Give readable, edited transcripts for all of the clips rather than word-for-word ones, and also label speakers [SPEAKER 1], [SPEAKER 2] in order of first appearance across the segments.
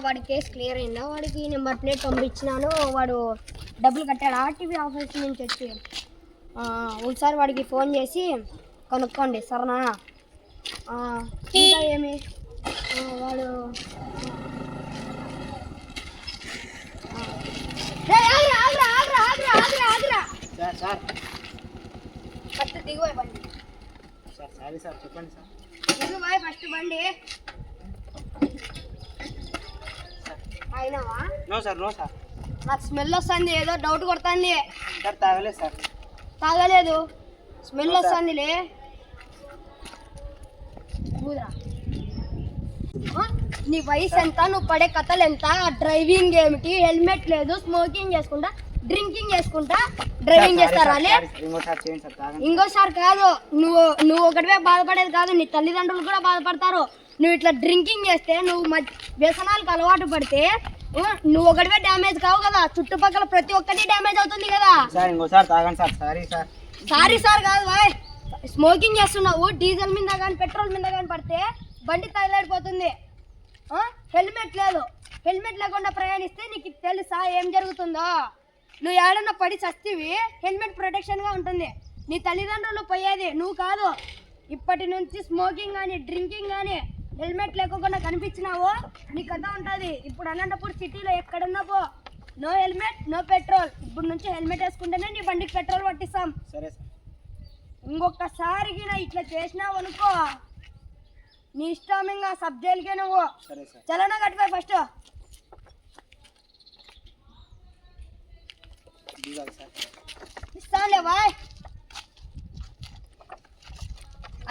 [SPEAKER 1] వాడి case clear అయిందా? వాడికి నెంబర్ ప్లేట్ పంపించినాను, వాడు డబ్బులు కట్టాడు ఆర్టీవీ ఆఫీస్ నుంచి వచ్చి. ఒకసారి వాడికి ఫోన్ చేసి కనుక్కోండి సరేనా? ఇంకా ఏమి వాడు ఫస్ట్ దిగుబాయ్ బండి.
[SPEAKER 2] సారీ సార్, చెప్పండి సార్.
[SPEAKER 1] దిగుబాయ్ ఫస్ట్ బండి. అయినావా?
[SPEAKER 2] No sir, no sir.
[SPEAKER 1] నాకు స్మెల్ వస్తుంది, ఏదో డౌట్ కొడుతుంది.
[SPEAKER 2] సార్ తాగలేదు సార్.
[SPEAKER 1] తాగలేదు, స్మెల్ వస్తుందిలే. నీ వయసు ఎంత, నువ్వు పడే కథలు ఎంత, డ్రైవింగ్ ఏమిటి, హెల్మెట్ లేదు, స్మోకింగ్ చేసుకుంటా డ్రింకింగ్ చేసుకుంటా డ్రైవింగ్ చేస్తారా? ఇంకోసారి కాదు, నువ్వు ఒకటివే బాధపడేది కాదు, నీ తల్లిదండ్రులు కూడా బాధపడతారు. నువ్వు ఇట్లా డ్రింకింగ్ చేస్తే, నువ్వు వ్యసనాలకు అలవాటు పడితే నువ్వు ఒకటివే డ్యామేజ్ కావు కదా, చుట్టుపక్కల ప్రతి ఒక్కటి డ్యామేజ్ అవుతుంది కదా. సారీ సార్ కాదు బాయ్, స్మోకింగ్ చేస్తున్నావు, డీజిల్ మీద కానీ పెట్రోల్ మీద కానీ పడితే బండి తగలడిపోతుంది. హెల్మెట్ లేదు, హెల్మెట్ లేకుండా ప్రయాణిస్తే నీకు తెలుసా ఏం జరుగుతుందో? నువ్వు ఏడన్నా పడి చస్తీవి, హెల్మెట్ ప్రొటెక్షన్గా ఉంటుంది. నీ తల్లిదండ్రులు పోయేది, నువ్వు కాదు. ఇప్పటి నుంచి స్మోకింగ్ కానీ డ్రింకింగ్ కానీ హెల్మెట్ లేకుండా కనిపించినావో నీ కథ ఉంటుంది. ఇప్పుడు అనంతపూర్ సిటీలో ఎక్కడున్నా పో, నో హెల్మెట్ నో పెట్రోల్. ఇప్పుడు నుంచి హెల్మెట్ వేసుకుంటేనే నీ బండికి పెట్రోల్ పట్టిస్తాం.
[SPEAKER 2] సరే సార్.
[SPEAKER 1] ఇంకొకసారికి నా ఇట్లా చేసినావు అనుకో, నీ ఇష్టం, ఇంకా సబ్ జైలుకే నువ్వు. చలనా కట్టిపోయి ఫస్ట్. ఇస్తానులే బాయ్.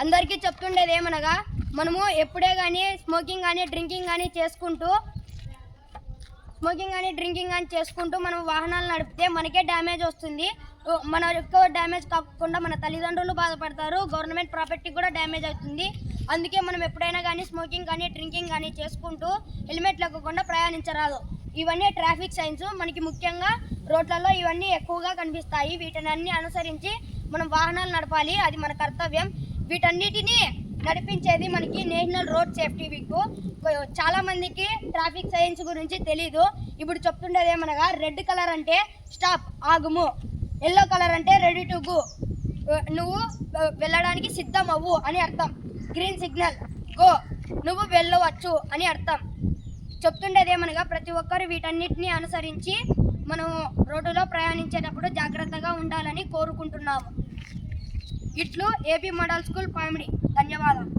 [SPEAKER 1] అందరికీ చెప్తుండేది ఏమనగా, మనము ఎప్పుడే కానీ స్మోకింగ్ కానీ డ్రింకింగ్ కానీ చేసుకుంటూ మనం వాహనాలు నడిపితే మనకే డ్యామేజ్ వస్తుంది. మన ఎక్కువ డ్యామేజ్ కాకుండా మన తల్లిదండ్రులు బాధపడతారు, గవర్నమెంట్ ప్రాపర్టీ కూడా డ్యామేజ్ అవుతుంది. అందుకే మనం ఎప్పుడైనా కానీ స్మోకింగ్ కానీ డ్రింకింగ్ కానీ చేసుకుంటూ హెల్మెట్ లేకుండా ప్రయాణించరాదు. ఇవన్నీ ట్రాఫిక్ సైన్స్, మనకి ముఖ్యంగా రోడ్లలో ఇవన్నీ ఎక్కువగా కనిపిస్తాయి. వీటిని అనుసరించి మనం వాహనాలు నడపాలి, అది మన కర్తవ్యం. వీటన్నిటినీ నడిపించేది మనకి నేషనల్ రోడ్ సేఫ్టీ వీక్. చాలా మందికి ట్రాఫిక్ సైన్స్ గురించి తెలీదు. ఇప్పుడు చెప్తుండేది ఏమనగా, రెడ్ కలర్ అంటే స్టాప్ ఆగుము, ఎల్లో కలర్ అంటే రెడీ టు గో, నువ్వు వెళ్ళడానికి సిద్ధం అవ్వు అని అర్థం, గ్రీన్ సిగ్నల్ గో, నువ్వు వెళ్ళవచ్చు అని అర్థం. చెప్తుండేది ఏమనగా, ప్రతి ఒక్కరు వీటన్నిటిని అనుసరించి మనము రోడ్డులో ప్రయాణించేటప్పుడు జాగ్రత్తగా ఉండాలని కోరుకుంటున్నాము. ఇట్లు ఏపీ మోడల్ స్కూల్ పామిడి. ధన్యవాదాలు.